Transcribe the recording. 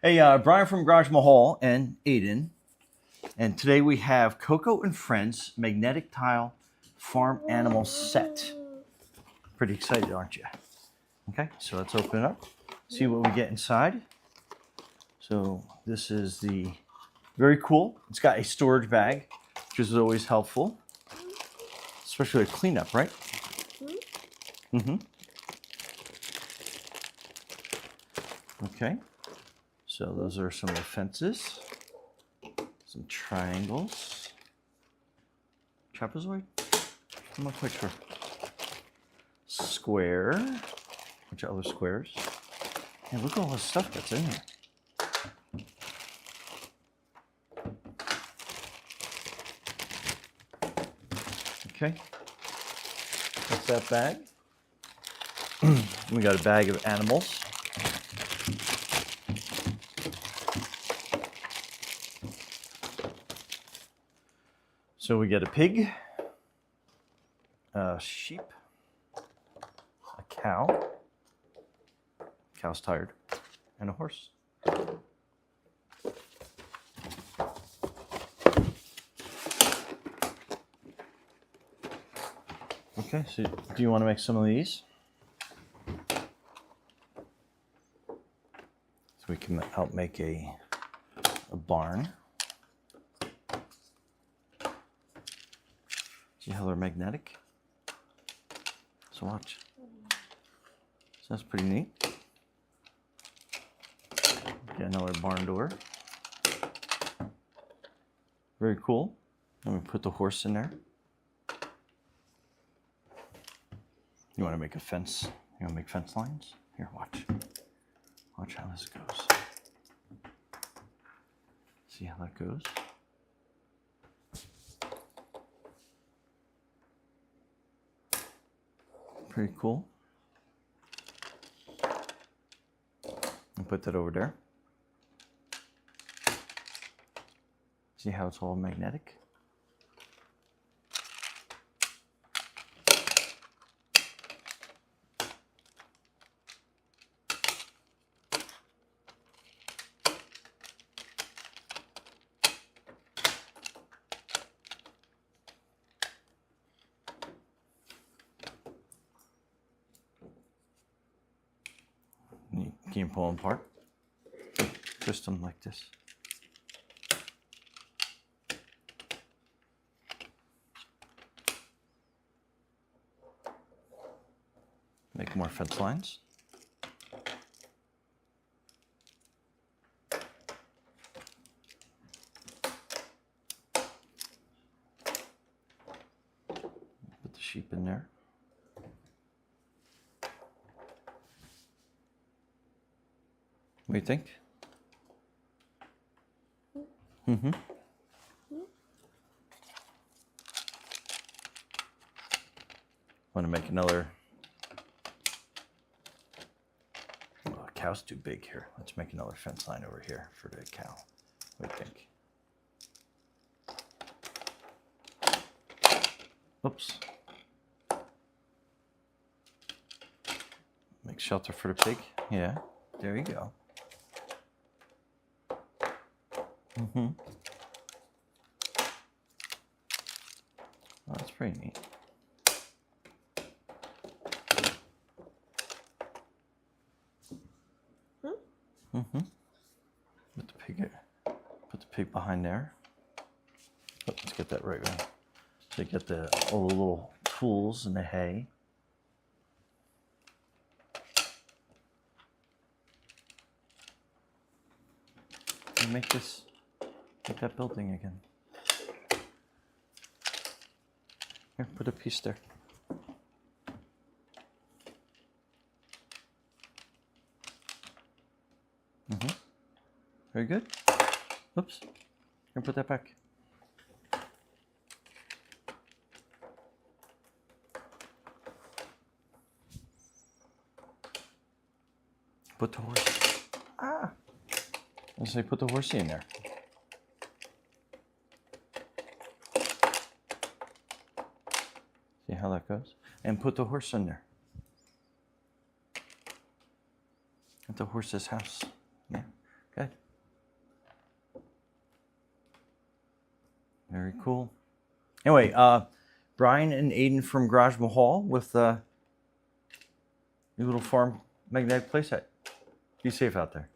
Hey, Brian from Garage Mahal and Aiden. And today we have Coco and Friends Magnetic Tile Farm Animal Set. Pretty excited, aren't you? Okay, so let's open it up, see what we get inside. So this is the, very cool. It's got a storage bag, which is always helpful, especially a cleanup, right? Mm-hmm. Okay, so those are some of the fences, some triangles, trapezoid, I'm not quite sure, square, a bunch of other squares, and look at all the stuff that's in here. Okay, that's that bag. We got a bag of animals. So we get a pig, a sheep, a cow, cow's tired, and a horse. Okay, so do you want to make some of these? So we can help make a barn. See how they're magnetic? So watch. So that's pretty neat. Get another barn door. Very cool. Then we put the horse in there. You want to make a fence? You want to make fence lines? Here, watch. Watch how this goes. See how that goes? Pretty cool. And put that over there. See how it's all magnetic? You can pull them apart, twist them like this. Make more fence lines. Put the sheep in there. What do you think? Mm-hmm. Want to make another? Oh, the cow's too big here. Let's make another fence line over here for the cow. What do you think? Oops. Make shelter for the pig. Yeah. There you go. Mm-hmm. Oh, that's pretty neat. Mm-hmm. Put the pig behind there. Oh, let's get that right. So you get all the little tools and the hay. Make that building again. Here, put a piece there. Mm-hmm. Very good. Oops. Here, put that back. Put the horse. Ah! I say put the horsey in there. See how that goes? And put the horse in there. At the horse's house. Yeah, good. Very cool. Anyway, Brian and Aiden from Garage Mahal with your little farm magnetic playset. Be safe out there.